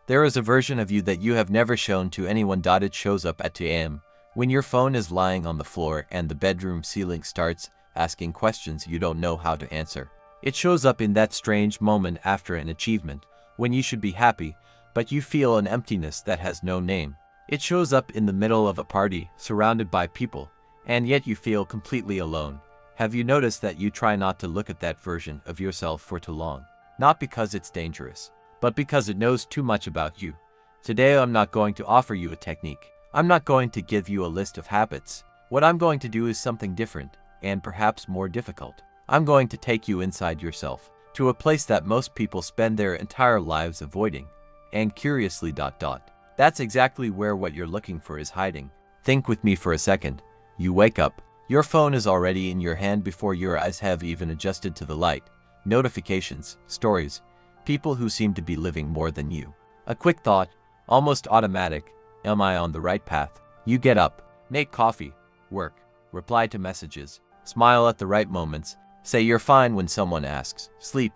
There is a version of you that you have never shown to anyone. It shows up at 2 a.m. when your phone is lying on the floor and the bedroom ceiling starts asking questions you don't know how to answer. It shows up in that strange moment after an achievement, when you should be happy, but you feel an emptiness that has no name. It shows up in the middle of a party, surrounded by people, and yet you feel completely alone. Have you noticed that you try not to look at that version of yourself for too long? Not because it's dangerous, but because it knows too much about you. Today I'm not going to offer you a technique. I'm not going to give you a list of habits. What I'm going to do is something different, and perhaps more difficult. I'm going to take you inside yourself, to a place that most people spend their entire lives avoiding, and curiously ... That's exactly where what you're looking for is hiding. Think with me for a second. You wake up. Your phone is already in your hand before your eyes have even adjusted to the light. Notifications, stories, people who seem to be living more than you. A quick thought, almost automatic. Am I on the right path? You get up, make coffee, work, reply to messages, smile at the right moments, say you're fine when someone asks, sleep,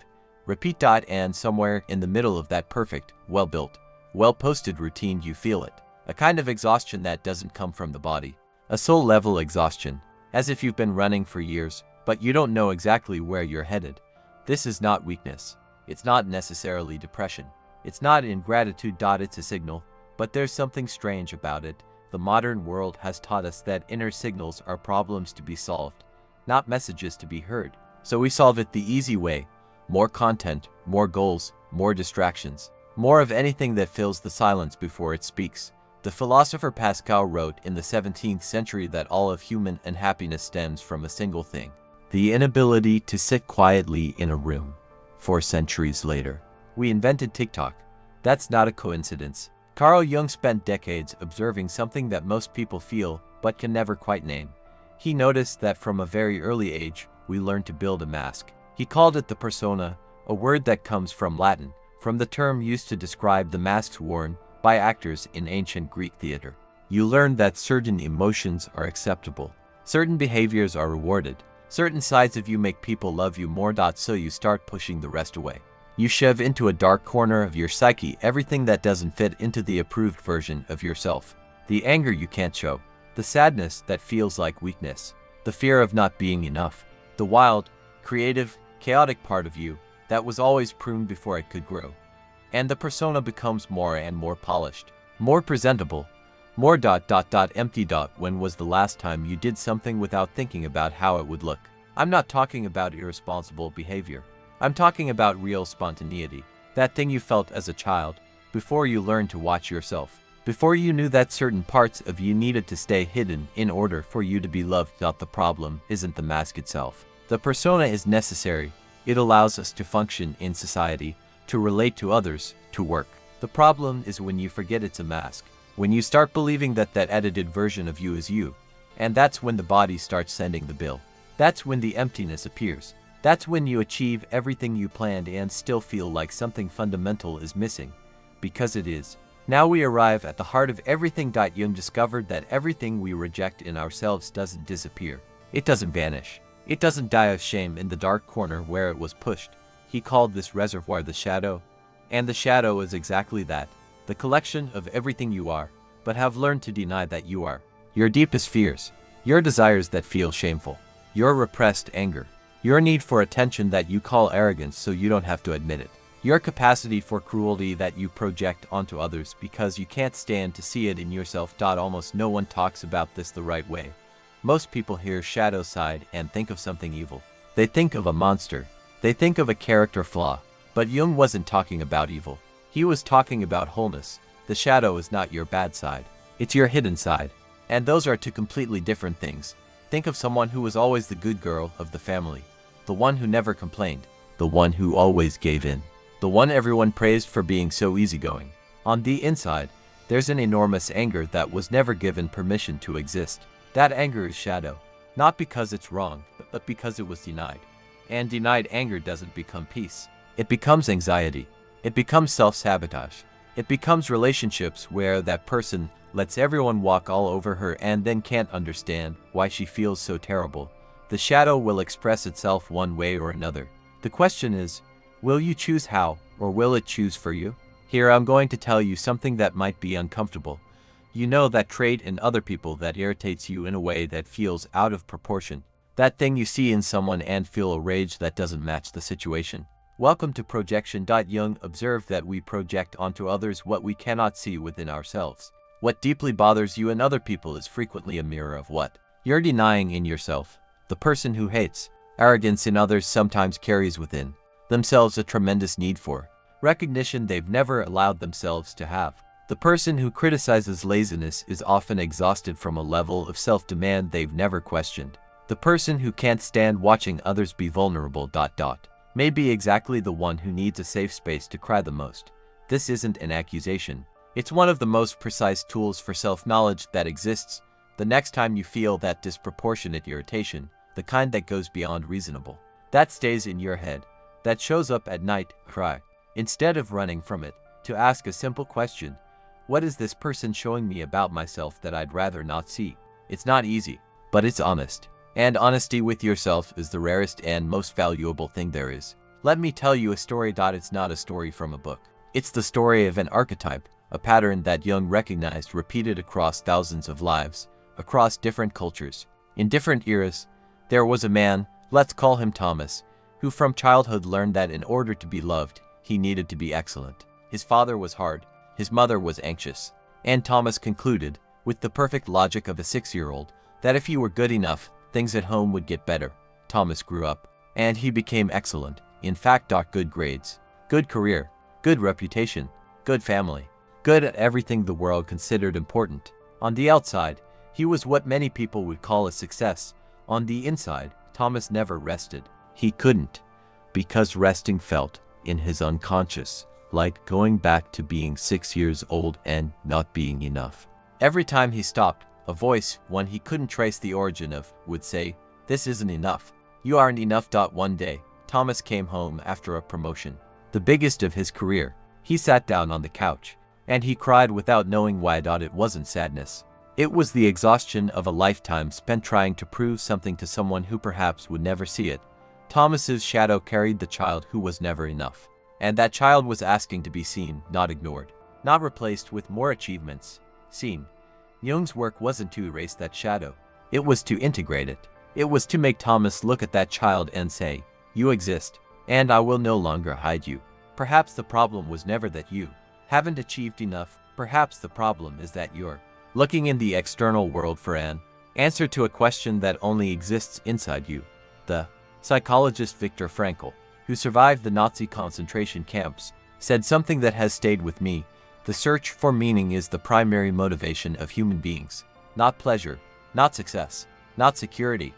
repeat. And somewhere in the middle of that perfect, well-built, well-posted routine you feel it. A kind of exhaustion that doesn't come from the body. A soul-level exhaustion, as if you've been running for years, but you don't know exactly where you're headed. This is not weakness. It's not necessarily depression. It's not ingratitude. It's a signal, but there's something strange about it. The modern world has taught us that inner signals are problems to be solved, not messages to be heard. So we solve it the easy way. More content, more goals, more distractions, more of anything that fills the silence before it speaks. The philosopher Pascal wrote in the 17th century that all of human unhappiness stems from a single thing: the inability to sit quietly in a room. 4 centuries later, we invented TikTok. That's not a coincidence. Carl Jung spent decades observing something that most people feel but can never quite name. He noticed that from a very early age, we learned to build a mask. He called it the persona, a word that comes from Latin, from the term used to describe the masks worn by actors in ancient Greek theater. You learn that certain emotions are acceptable, certain behaviors are rewarded, certain sides of you make people love you more. So you start pushing the rest away. You shove into a dark corner of your psyche everything that doesn't fit into the approved version of yourself. The anger you can't show, the sadness that feels like weakness, the fear of not being enough, the wild, creative, chaotic part of you that was always pruned before it could grow. And the persona becomes more and more polished, more presentable, more ... empty. When was the last time you did something without thinking about how it would look? I'm not talking about irresponsible behavior. I'm talking about real spontaneity. That thing you felt as a child, before you learned to watch yourself, before you knew that certain parts of you needed to stay hidden in order for you to be loved. The problem isn't the mask itself. The persona is necessary. It allows us to function in society, to relate to others, to work. The problem is when you forget it's a mask, when you start believing that that edited version of you is you. And that's when the body starts sending the bill. That's when the emptiness appears. That's when you achieve everything you planned and still feel like something fundamental is missing. Because it is. Now we arrive at the heart of everything. Jung discovered that everything we reject in ourselves doesn't disappear. It doesn't vanish. It doesn't die of shame in the dark corner where it was pushed. He called this reservoir the shadow. And the shadow is exactly that, the collection of everything you are, but have learned to deny that you are. Your deepest fears, your desires that feel shameful, your repressed anger, your need for attention that you call arrogance so you don't have to admit it, your capacity for cruelty that you project onto others because you can't stand to see it in yourself. Almost no one talks about this the right way. Most people hear shadow side and think of something evil. They think of a monster. They think of a character flaw. But Jung wasn't talking about evil. He was talking about wholeness. The shadow is not your bad side. It's your hidden side. And those are two completely different things. Think of someone who was always the good girl of the family. The one who never complained. The one who always gave in. The one everyone praised for being so easygoing. On the inside, there's an enormous anger that was never given permission to exist. That anger is shadow. Not because it's wrong, but because it was denied. And denied anger doesn't become peace. It becomes anxiety. It becomes self-sabotage. It becomes relationships where that person lets everyone walk all over her and then can't understand why she feels so terrible. The shadow will express itself one way or another. The question is, will you choose how, or will it choose for you? Here I'm going to tell you something that might be uncomfortable. You know that trait in other people that irritates you in a way that feels out of proportion. That thing you see in someone and feel a rage that doesn't match the situation. Welcome to projection. Jung observed that we project onto others what we cannot see within ourselves. What deeply bothers you in other people is frequently a mirror of what you're denying in yourself. The person who hates arrogance in others sometimes carries within themselves a tremendous need for recognition they've never allowed themselves to have. The person who criticizes laziness is often exhausted from a level of self-demand they've never questioned. The person who can't stand watching others be vulnerable may be exactly the one who needs a safe space to cry the most. This isn't an accusation. It's one of the most precise tools for self-knowledge that exists. The next time you feel that disproportionate irritation, the kind that goes beyond reasonable, that stays in your head, that shows up at night, cry. Instead of running from it, to ask a simple question: what is this person showing me about myself that I'd rather not see? It's not easy, but it's honest. And honesty with yourself is the rarest and most valuable thing there is. Let me tell you a story. It's not a story from a book. It's the story of an archetype, a pattern that Jung recognized repeated across thousands of lives, across different cultures. In different eras, there was a man, let's call him Thomas, who from childhood learned that in order to be loved, he needed to be excellent. His father was hard, his mother was anxious, and Thomas concluded, with the perfect logic of a 6-year-old, that if he were good enough, things at home would get better. Thomas grew up, and he became excellent. In fact, good grades, good career, good reputation, good family, good at everything the world considered important. On the outside, he was what many people would call a success. On the inside, Thomas never rested. He couldn't, because resting felt, in his unconscious, like going back to being 6 years old and not being enough. Every time he stopped, a voice, one he couldn't trace the origin of, would say, "This isn't enough. You aren't enough." One day, Thomas came home after a promotion, the biggest of his career. He sat down on the couch, and he cried without knowing why. It wasn't sadness. It was the exhaustion of a lifetime spent trying to prove something to someone who perhaps would never see it. Thomas's shadow carried the child who was never enough. And that child was asking to be seen, not ignored, not replaced with more achievements. Seen. Jung's work wasn't to erase that shadow. It was to integrate it. It was to make Thomas look at that child and say, "You exist, and I will no longer hide you." Perhaps the problem was never that you haven't achieved enough. Perhaps the problem is that you're looking in the external world for an answer to a question that only exists inside you. The psychologist Viktor Frankl, who survived the Nazi concentration camps, said something that has stayed with me. The search for meaning is the primary motivation of human beings. Not pleasure, not success, not security.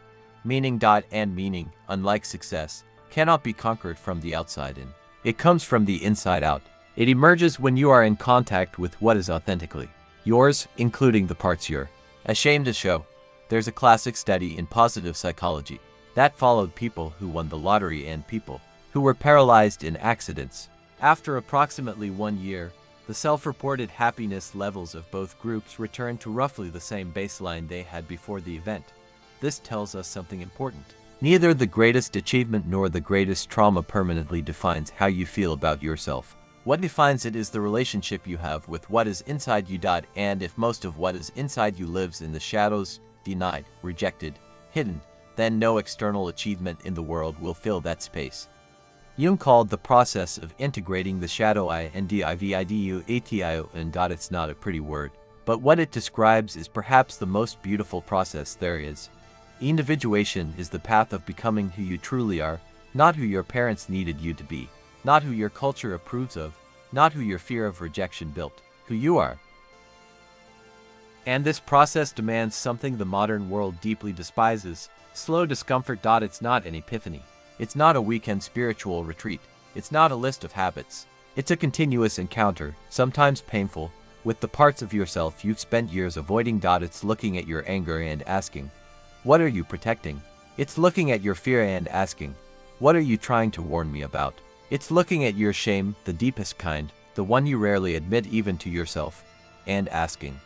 Meaning. And meaning, unlike success, cannot be conquered from the outside in. It comes from the inside out. It emerges when you are in contact with what is authentically yours, including the parts you're ashamed to show. There's a classic study in positive psychology that followed people who won the lottery and people who were paralyzed in accidents. After approximately 1 year, the self-reported happiness levels of both groups returned to roughly the same baseline they had before the event. This tells us something important. Neither the greatest achievement nor the greatest trauma permanently defines how you feel about yourself. What defines it is the relationship you have with what is inside you. And if most of what is inside you lives in the shadows, denied, rejected, hidden, then no external achievement in the world will fill that space. Jung called the process of integrating the shadow individuation, and it's not a pretty word, but what it describes is perhaps the most beautiful process there is. Individuation is the path of becoming who you truly are, not who your parents needed you to be, not who your culture approves of, not who your fear of rejection built, who you are. And this process demands something the modern world deeply despises: slow discomfort. It's not an epiphany. It's not a weekend spiritual retreat. It's not a list of habits. It's a continuous encounter, sometimes painful, with the parts of yourself you've spent years avoiding. It's looking at your anger and asking, what are you protecting? It's looking at your fear and asking, what are you trying to warn me about? It's looking at your shame, the deepest kind, the one you rarely admit even to yourself, and asking,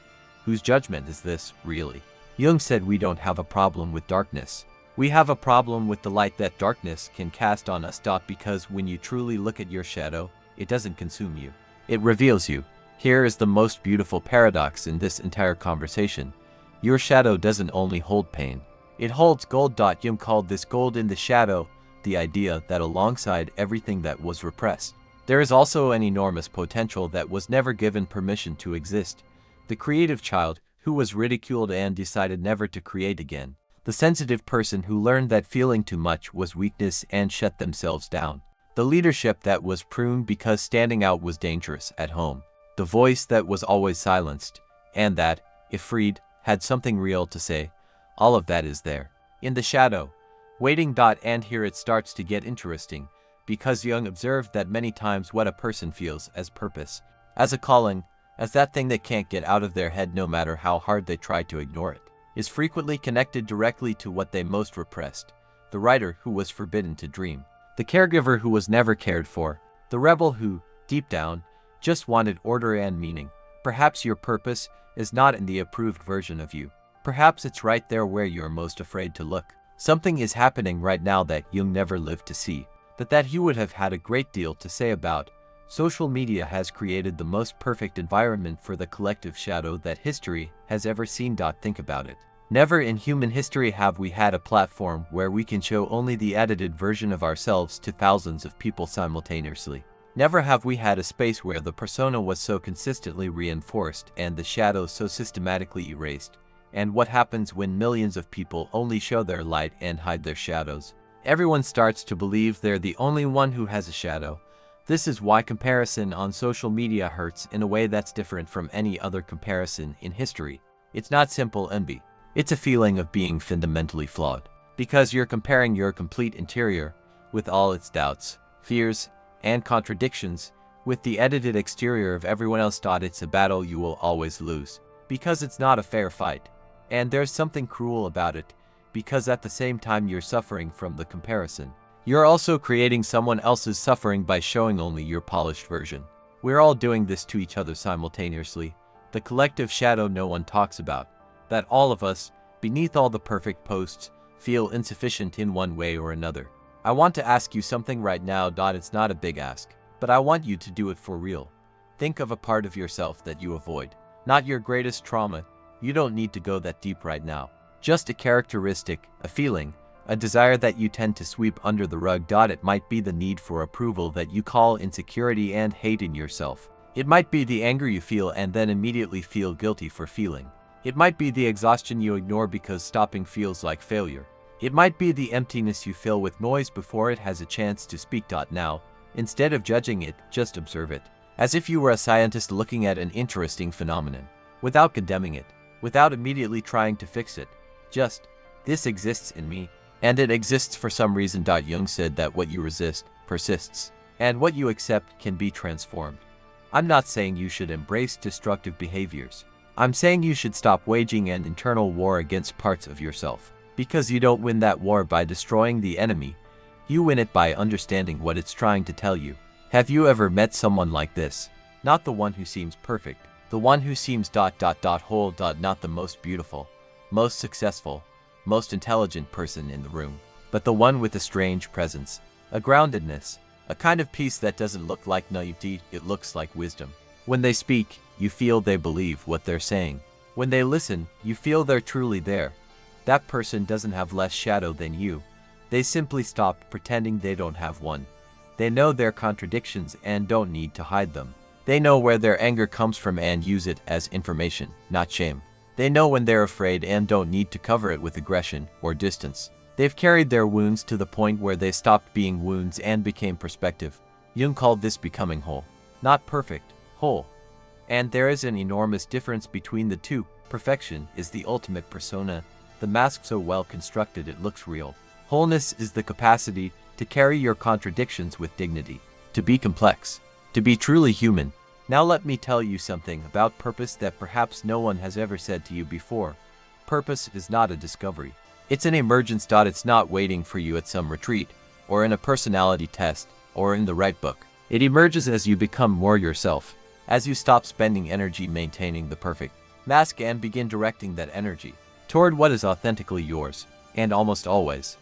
whose judgment is this, really? Jung said we don't have a problem with darkness. We have a problem with the light that darkness can cast on us. Because when you truly look at your shadow, it doesn't consume you. It reveals you. Here is the most beautiful paradox in this entire conversation. Your shadow doesn't only hold pain. It holds gold. Jung called this gold in the shadow, the idea that alongside everything that was repressed, there is also an enormous potential that was never given permission to exist. The creative child who was ridiculed and decided never to create again. The sensitive person who learned that feeling too much was weakness and shut themselves down. The leadership that was pruned because standing out was dangerous at home. The voice that was always silenced, and that, if freed, had something real to say. All of that is there, in the shadow, waiting. And here it starts to get interesting, because Jung observed that many times what a person feels as purpose, as a calling, as that thing that can't get out of their head no matter how hard they try to ignore it, is frequently connected directly to what they most repressed. The writer who was forbidden to dream. The caregiver who was never cared for. The rebel who, deep down, just wanted order and meaning. Perhaps your purpose is not in the approved version of you. Perhaps it's right there where you're most afraid to look. Something is happening right now that Jung never lived to see, that he would have had a great deal to say about. Social media has created the most perfect environment for the collective shadow that history has ever seen. Think about it. Never in human history have we had a platform where we can show only the edited version of ourselves to thousands of people simultaneously. Never have we had a space where the persona was so consistently reinforced and the shadows so systematically erased. And what happens when millions of people only show their light and hide their shadows? Everyone starts to believe they're the only one who has a shadow. This is why comparison on social media hurts in a way that's different from any other comparison in history. It's not simple envy. It's a feeling of being fundamentally flawed. Because you're comparing your complete interior, with all its doubts, fears, and contradictions, with the edited exterior of everyone else. It's a battle you will always lose. Because it's not a fair fight. And there's something cruel about it, because at the same time you're suffering from the comparison, you're also creating someone else's suffering by showing only your polished version. We're all doing this to each other simultaneously. The collective shadow no one talks about. That all of us, beneath all the perfect posts, feel insufficient in one way or another. I want to ask you something right now. It's not a big ask, but I want you to do it for real. Think of a part of yourself that you avoid. Not your greatest trauma. You don't need to go that deep right now. Just a characteristic, a feeling, a desire that you tend to sweep under the rug. It might be the need for approval that you call insecurity and hate in yourself. It might be the anger you feel and then immediately feel guilty for feeling. It might be the exhaustion you ignore because stopping feels like failure. It might be the emptiness you fill with noise before it has a chance to speak. Now, instead of judging it, just observe it. As if you were a scientist looking at an interesting phenomenon. Without condemning it. Without immediately trying to fix it. Just, this exists in me. And it exists for some reason. Jung said that what you resist, persists. And what you accept can be transformed. I'm not saying you should embrace destructive behaviors. I'm saying you should stop waging an internal war against parts of yourself. Because you don't win that war by destroying the enemy. You win it by understanding what it's trying to tell you. Have you ever met someone like this? Not the one who seems perfect. The one who seems whole. Not the most beautiful, most successful, most intelligent person in the room. But the one with a strange presence. A groundedness. A kind of peace that doesn't look like naivety, it looks like wisdom. When they speak, you feel they believe what they're saying. When they listen, you feel they're truly there. That person doesn't have less shadow than you. They simply stop pretending they don't have one. They know their contradictions and don't need to hide them. They know where their anger comes from and use it as information, not shame. They know when they're afraid and don't need to cover it with aggression or distance. They've carried their wounds to the point where they stopped being wounds and became perspective. Jung called this becoming whole. Not perfect, whole. And there is an enormous difference between the two. Perfection is the ultimate persona, the mask so well constructed it looks real. Wholeness is the capacity to carry your contradictions with dignity, to be complex, to be truly human. Now let me tell you something about purpose that perhaps no one has ever said to you before. Purpose is not a discovery. It's an emergence. It's not waiting for you at some retreat, or in a personality test, or in the right book. It emerges as you become more yourself, as you stop spending energy maintaining the perfect mask and begin directing that energy toward what is authentically yours. And almost always,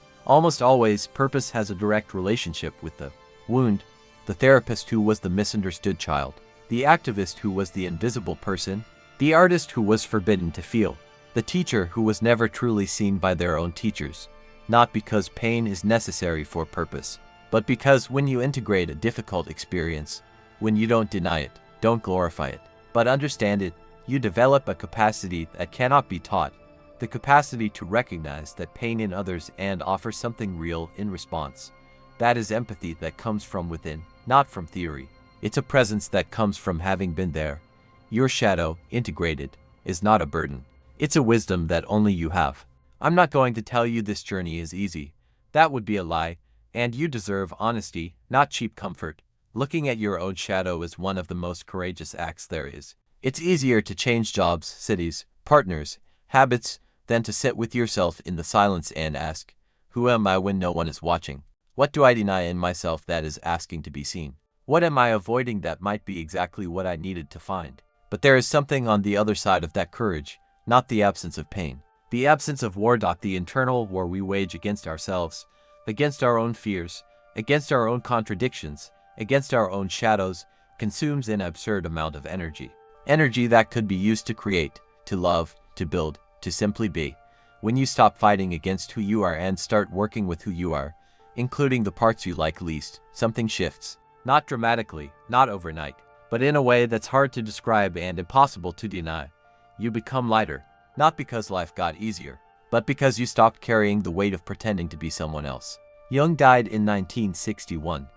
purpose has a direct relationship with the wound, the therapist who was the misunderstood child, the activist who was the invisible person, the artist who was forbidden to feel, the teacher who was never truly seen by their own teachers, not because pain is necessary for purpose, but because when you integrate a difficult experience, when you don't deny it, don't glorify it, but understand it, you develop a capacity that cannot be taught, the capacity to recognize that pain in others and offer something real in response. That is empathy that comes from within, not from theory. It's a presence that comes from having been there. Your shadow, integrated, is not a burden. It's a wisdom that only you have. I'm not going to tell you this journey is easy. That would be a lie, and you deserve honesty, not cheap comfort. Looking at your own shadow is one of the most courageous acts there is. It's easier to change jobs, cities, partners, habits, than to sit with yourself in the silence and ask, who am I when no one is watching? What do I deny in myself that is asking to be seen? What am I avoiding that might be exactly what I needed to find? But there is something on the other side of that courage, not the absence of pain. The absence of war. The internal war we wage against ourselves, against our own fears, against our own contradictions, against our own shadows, consumes an absurd amount of energy. Energy that could be used to create, to love, to build, to simply be. When you stop fighting against who you are and start working with who you are, including the parts you like least, something shifts. Not dramatically, not overnight, but in a way that's hard to describe and impossible to deny. You become lighter, not because life got easier, but because you stopped carrying the weight of pretending to be someone else. Jung died in 1961,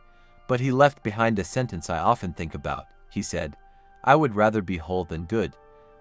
but he left behind a sentence I often think about. He said, "I would rather be whole than good,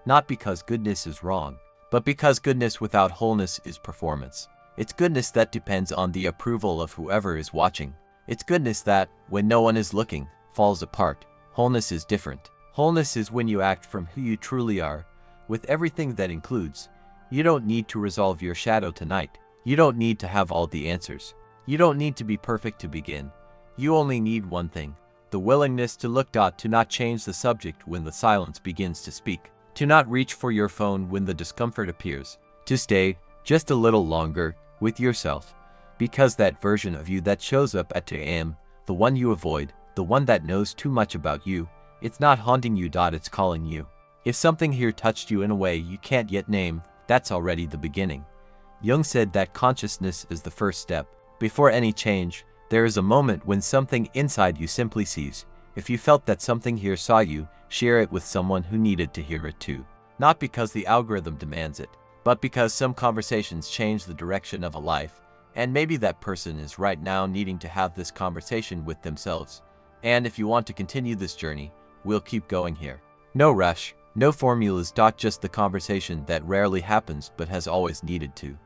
not because goodness is wrong, but because goodness without wholeness is performance. It's goodness that depends on the approval of whoever is watching. It's goodness that, when no one is looking, falls apart. Wholeness is different. Wholeness is when you act from who you truly are, with everything that includes. You don't need to resolve your shadow tonight. You don't need to have all the answers. You don't need to be perfect to begin. You only need one thing, the willingness to look. To not change the subject when the silence begins to speak. To not reach for your phone when the discomfort appears. To stay, just a little longer, with yourself. Because that version of you that shows up at 2 a.m., the one you avoid, the one that knows too much about you, it's not haunting you. It's calling you. If something here touched you in a way you can't yet name, that's already the beginning. Jung said that consciousness is the first step. Before any change, there is a moment when something inside you simply sees. If you felt that something here saw you, share it with someone who needed to hear it too. Not because the algorithm demands it, but because some conversations change the direction of a life, and maybe that person is right now needing to have this conversation with themselves. And if you want to continue this journey, we'll keep going here. No rush, no formulas. Just the conversation that rarely happens but has always needed to.